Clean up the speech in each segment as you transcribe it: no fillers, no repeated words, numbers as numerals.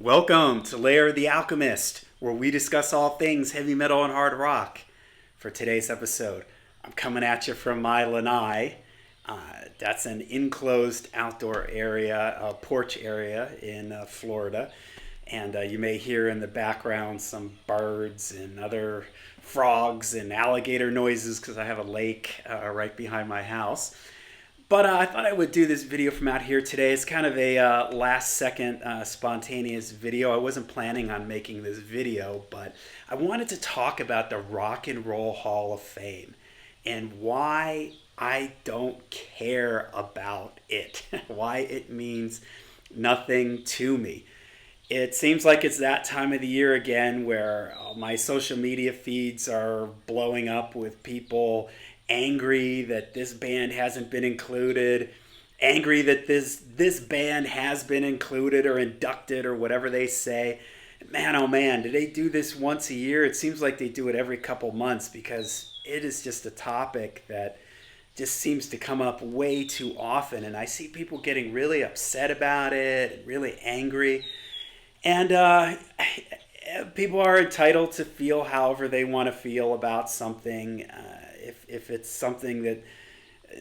Welcome to Lair, the Alchemist, where we discuss all things heavy metal and hard rock. For today's episode, I'm coming at you from my lanai. That's an enclosed outdoor area, a porch area in Florida. And you may hear in the background some birds and other frogs and alligator noises because I have a lake right behind my house. But I thought I would do this video from out here today. It's kind of a last second spontaneous video. I wasn't planning on making this video, but I wanted to talk about the Rock and Roll Hall of Fame and why I don't care about it, why it means nothing to me. It seems like it's that time of the year again where my social media feeds are blowing up with people angry that this band hasn't been included, angry that this band has been included or inducted or whatever they say. Man, oh man, do they do this once a year? It seems like they do it every couple months because it is just a topic that just seems to come up way too often. And I see people getting really upset about it and really angry. And people are entitled to feel however they want to feel about something. If it's something that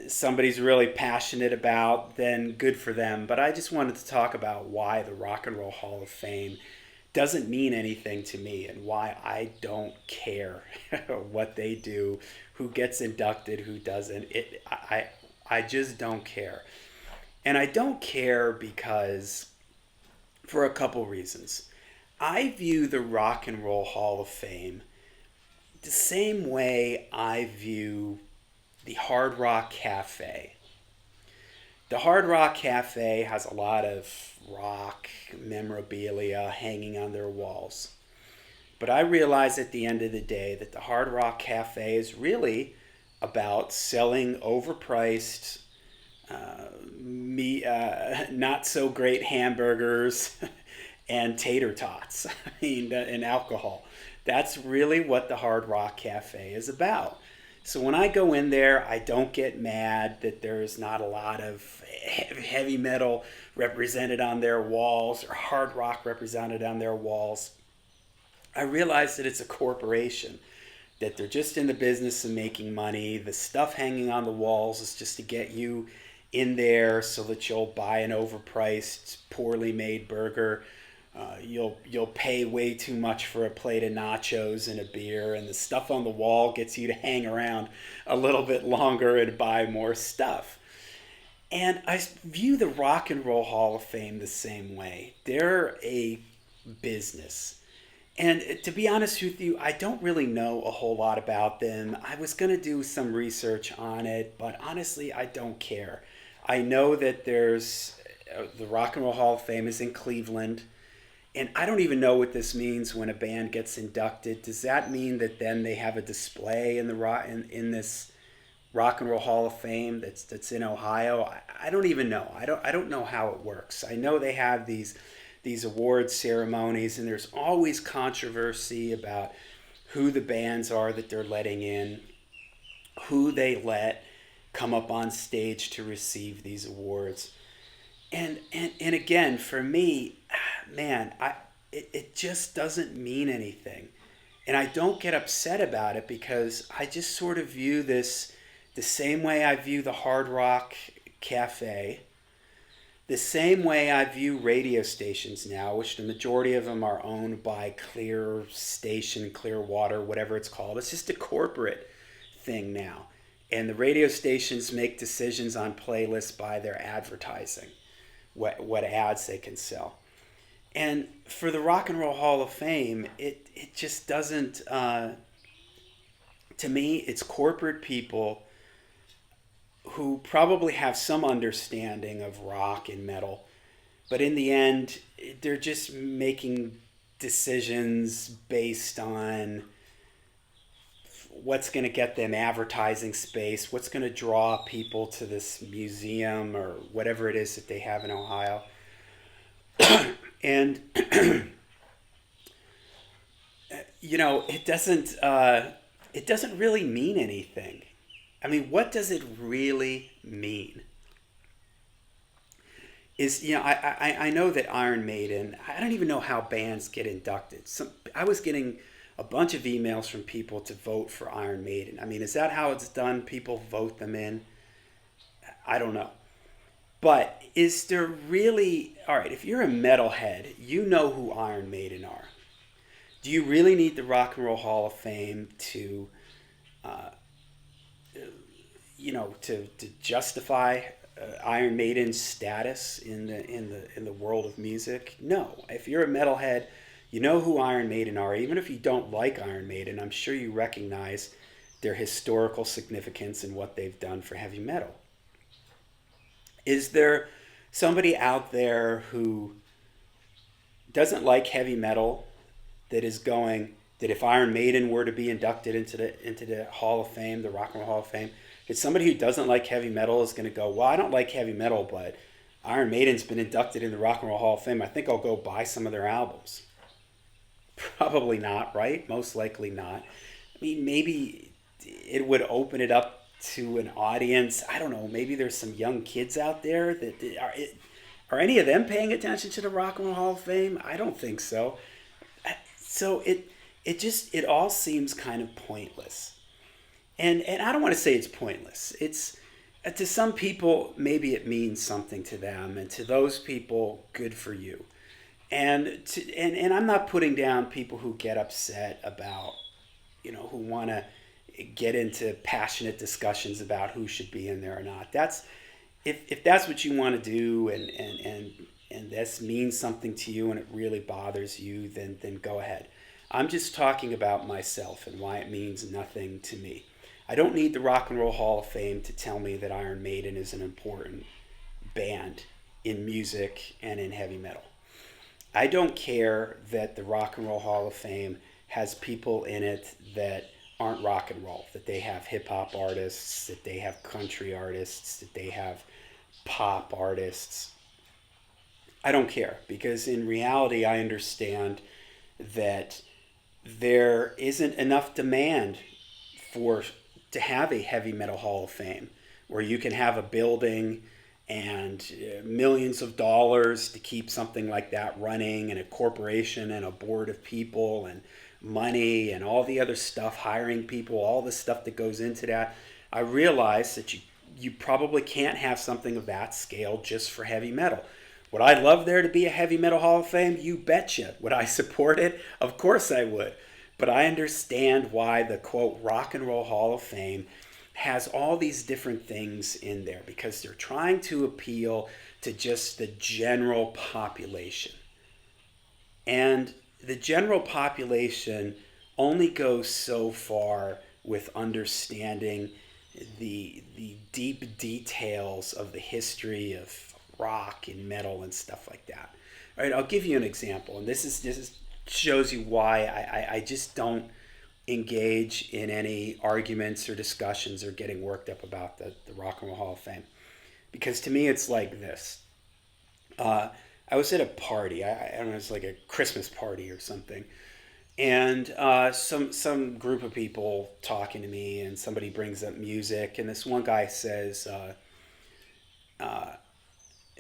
somebody's really passionate about, then good for them. But I just wanted to talk about why the Rock and Roll Hall of Fame doesn't mean anything to me and why I don't care what they do, who gets inducted, who doesn't. I just don't care. And I don't care because for a couple reasons. I view the Rock and Roll Hall of Fame the same way I view the Hard Rock Cafe. The Hard Rock Cafe has a lot of rock memorabilia hanging on their walls. But I realize at the end of the day that the Hard Rock Cafe is really about selling overpriced, not so great hamburgers and tater tots, and alcohol. That's really what the Hard Rock Cafe is about. So when I go in there, I don't get mad that there's not a lot of heavy metal represented on their walls or hard rock represented on their walls. I realize that it's a corporation, that they're just in the business of making money. The stuff hanging on the walls is just to get you in there so that you'll buy an overpriced, poorly made burger. You'll pay way too much for a plate of nachos and a beer, and the stuff on the wall gets you to hang around a little bit longer and buy more stuff. And I view the Rock and Roll Hall of Fame the same way. They're a business. And to be honest with you, I don't really know a whole lot about them. I was going to do some research on it, but honestly, I don't care. I know that there's the Rock and Roll Hall of Fame is in Cleveland. And I don't even know what this means when a band gets inducted. Does that mean that then they have a display in in this Rock and Roll Hall of Fame that's in Ohio? I don't even know. I don't know how it works. I know they have these award ceremonies, and there's always controversy about who the bands are that they're letting in, who they let come up on stage to receive these awards. And again, for me, man, it just doesn't mean anything. And I don't get upset about it because I just sort of view this the same way I view the Hard Rock Cafe, the same way I view radio stations now, which the majority of them are owned by Clear Station, Clearwater, whatever it's called. It's just a corporate thing now. And the radio stations make decisions on playlists by their advertising, what ads they can sell. And for the Rock and Roll Hall of Fame, it just doesn't, to me, it's corporate people who probably have some understanding of rock and metal, but in the end, they're just making decisions based on what's going to get them advertising space, what's going to draw people to this museum or whatever it is that they have in Ohio. And it doesn't really mean anything. I mean, what does it really mean? is, I know that Iron Maiden, I don't even know how bands get inducted. I was getting a bunch of emails from people to vote for Iron Maiden. I mean, is that how it's done? People vote them in? I don't know. But is there really, all right, if you're a metalhead, you know who Iron Maiden are. Do you really need the Rock and Roll Hall of Fame to, uh, to justify Iron Maiden's status in the world of music? No. If you're a metalhead, you know who Iron Maiden are. Even if you don't like Iron Maiden, I'm sure you recognize their historical significance and what they've done for heavy metal. Is there somebody out there who doesn't like heavy metal that is going that if Iron Maiden were to be inducted into the Hall of Fame, the Rock and Roll Hall of Fame, it's somebody who doesn't like heavy metal is going to go, well, I don't like heavy metal, but Iron Maiden's been inducted in the Rock and Roll Hall of Fame. I think I'll go buy some of their albums. Probably not, right? Most likely not. I mean, maybe it would open it up to an audience. I don't know. Maybe there's some young kids out there that are any of them paying attention to the Rock and Roll Hall of Fame? I don't think so. So it all seems kind of pointless. And I don't want to say it's pointless. It's to some people maybe it means something to them, and to those people, good for you. And I'm not putting down people who get upset about, who want to get into passionate discussions about who should be in there or not. That's if that's what you want to do, and this means something to you and it really bothers you, then go ahead. I'm just talking about myself and why it means nothing to me. I don't need the Rock and Roll Hall of Fame to tell me that Iron Maiden is an important band in music and in heavy metal. I don't care that the Rock and Roll Hall of Fame has people in it that aren't rock and roll, that they have hip hop artists, that they have country artists, that they have pop artists. I don't care, because in reality I understand that there isn't enough demand to have a heavy metal Hall of Fame where you can have a building and millions of dollars to keep something like that running, and a corporation and a board of people and money and all the other stuff, hiring people, all the stuff that goes into that. I realize that you probably can't have something of that scale just for heavy metal. Would I love there to be a heavy metal Hall of Fame? You betcha. Would I support it? Of course I would. But I understand why the, quote, Rock and Roll Hall of Fame has all these different things in there, because they're trying to appeal to just the general population. And the general population only goes so far with understanding the deep details of the history of rock and metal and stuff like that. All right, I'll give you an example, and this shows you why I just don't engage in any arguments or discussions or getting worked up about the Rock and Roll Hall of Fame. Because to me, it's like this. I was at a party. I don't know, it's like a Christmas party or something. And some group of people talking to me, and somebody brings up music. And this one guy says,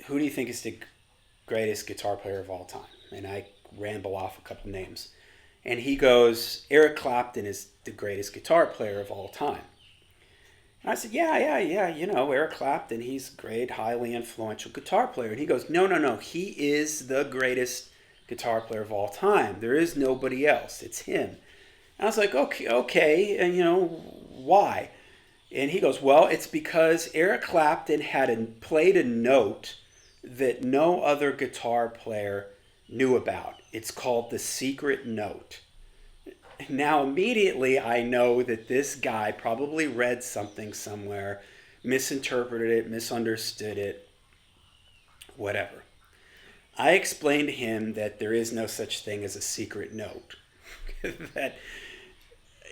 who do you think is the greatest guitar player of all time? And I ramble off a couple names. And he goes, Eric Clapton is the greatest guitar player of all time. And I said, yeah, Eric Clapton, he's a great, highly influential guitar player. And he goes, no, he is the greatest guitar player of all time. There is nobody else. It's him. And I was like, okay, and why? And he goes, well, it's because Eric Clapton played a note that no other guitar player knew about. It's called the secret note. Now, immediately, I know that this guy probably read something somewhere, misinterpreted it, misunderstood it, whatever. I explained to him that there is no such thing as a secret note. That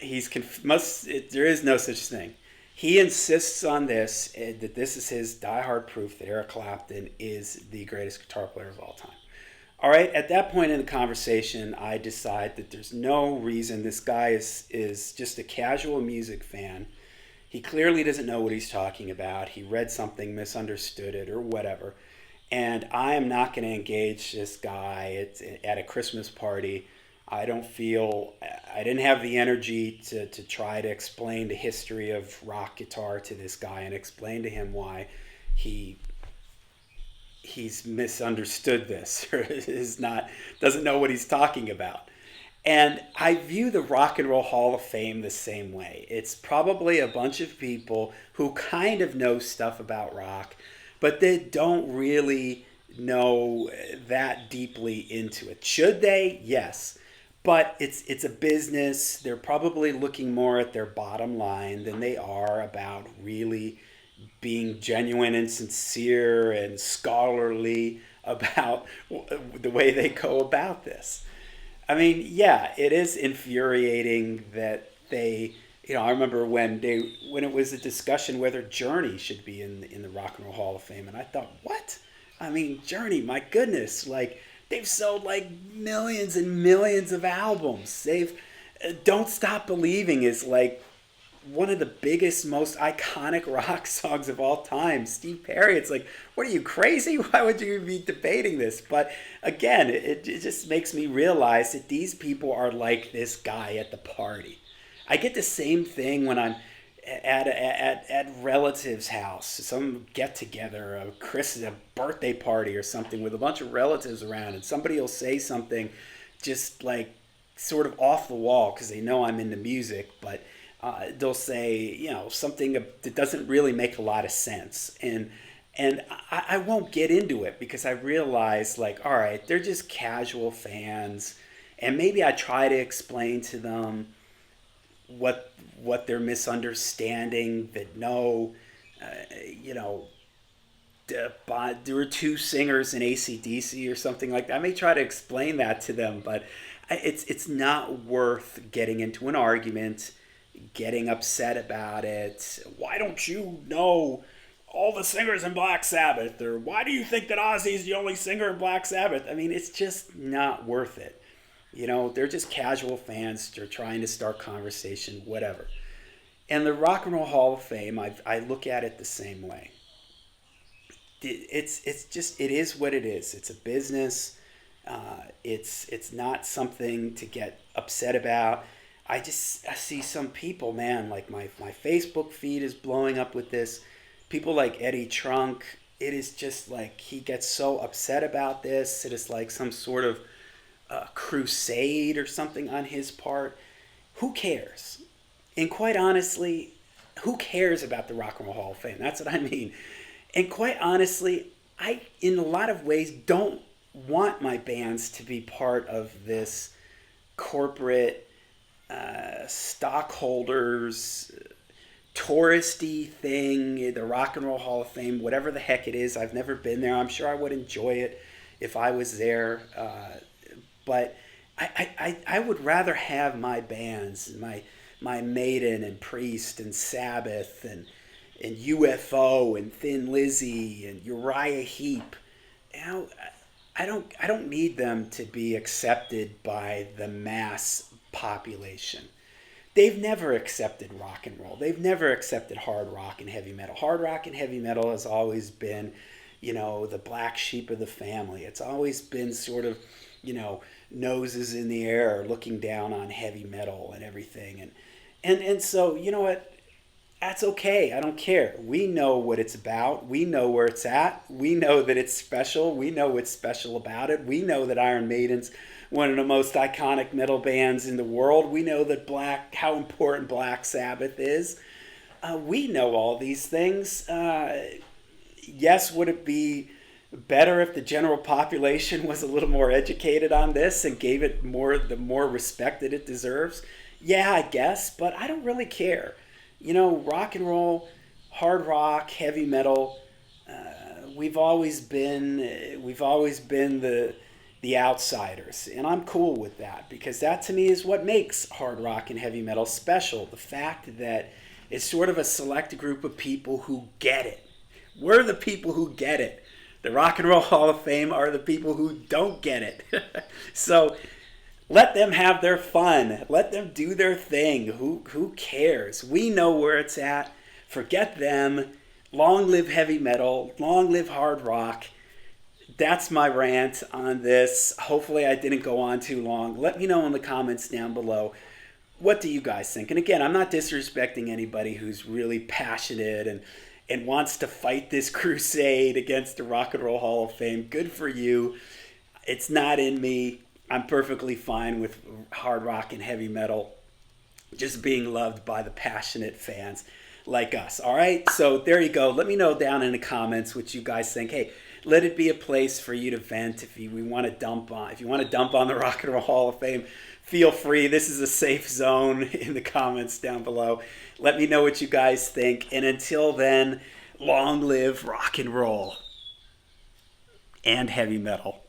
there is no such thing. He insists on this, that this is his diehard proof that Eric Clapton is the greatest guitar player of all time. All right, at that point in the conversation, I decide that there's no reason. This guy is just a casual music fan. He clearly doesn't know what he's talking about. He read something, misunderstood it, or whatever. And I am not going to engage this guy at a Christmas party. I didn't have the energy to try to explain the history of rock guitar to this guy and explain to him why he he's misunderstood this or is not doesn't know what he's talking about. And I view the Rock and Roll Hall of Fame the same way. It's probably a bunch of people who kind of know stuff about rock, but they don't really know that deeply into it. Should they? Yes. But it's a business. They're probably looking more at their bottom line than they are about really being genuine and sincere and scholarly about the way they go about this. I mean, yeah, it is infuriating that I remember when it was a discussion whether Journey should be in the Rock and Roll Hall of Fame, and I thought, what? I mean, Journey, my goodness, like they've sold like millions and millions of albums. They've Don't Stop Believing is like one of the biggest, most iconic rock songs of all time. Steve Perry, it's like, what are you, crazy? Why would you be debating this? But again, it just makes me realize that these people are like this guy at the party. I get the same thing when I'm at relatives' house, some get together, a birthday party or something with a bunch of relatives around, and somebody will say something just like sort of off the wall because they know I'm into music, but they'll say, something that doesn't really make a lot of sense. And I won't get into it because I realize, like, all right, they're just casual fans. And maybe I try to explain to them what they're misunderstanding, that no, there were two singers in AC/DC or something like that. I may try to explain that to them, but it's not worth getting into an argument, getting upset about it. Why don't you know all the singers in Black Sabbath? Or why do you think that Ozzy's the only singer in Black Sabbath? I mean, it's just not worth it. They're just casual fans. They're trying to start conversation, whatever. And the Rock and Roll Hall of Fame, I look at it the same way. It is what it is. It's a business. It's not something to get upset about. I see some people, man, like my Facebook feed is blowing up with this. People like Eddie Trunk, it is just like he gets so upset about this. It is like some sort of crusade or something on his part. Who cares? And quite honestly, who cares about the Rock and Roll Hall of Fame? That's what I mean. And quite honestly, I, in a lot of ways, don't want my bands to be part of this corporate stockholders touristy thing, the Rock and Roll Hall of Fame, whatever the heck it is. I've never been there. I'm sure I would enjoy it if I was there, but I would rather have my bands, my Maiden and Priest and Sabbath and UFO and Thin Lizzy and Uriah Heep. I don't need them to be accepted by the mass population. They've never accepted rock and roll. They've never accepted hard rock and heavy metal. Hard rock and heavy metal has always been, the black sheep of the family. It's always been sort of, noses in the air looking down on heavy metal and everything. And so, you know what? That's okay. I don't care. We know what it's about. We know where it's at. We know that it's special. We know what's special about it. We know that Iron Maiden's one of the most iconic metal bands in the world. We know that how important Black Sabbath is. We know all these things. Yes, would it be better if the general population was a little more educated on this and gave it the more respect that it deserves? Yeah, I guess, but I don't really care. Rock and roll, hard rock, heavy metal, we've always been the outsiders, and I'm cool with that because that to me is what makes hard rock and heavy metal special. The fact that it's sort of a select group of people who get it. We're the people who get it. The Rock and Roll Hall of Fame are the people who don't get it. So let them have their fun. Let them do their thing. Who cares? We know where it's at. Forget them. Long live heavy metal. Long live hard rock. that's my rant on this. Hopefully, I didn't go on too long. Let me know in the comments down below. What do you guys think? And again, I'm not disrespecting anybody who's really passionate and wants to fight this crusade against the Rock and Roll Hall of Fame. Good for you. It's not in me. I'm perfectly fine with hard rock and heavy metal just being loved by the passionate fans like us. All right? So there you go. Let me know down in the comments what you guys think. Hey, let it be a place for you to vent if you want to dump on. If you want to dump on the Rock and Roll Hall of Fame, feel free. This is a safe zone in the comments down below. Let me know what you guys think. And until then, long live rock and roll and heavy metal.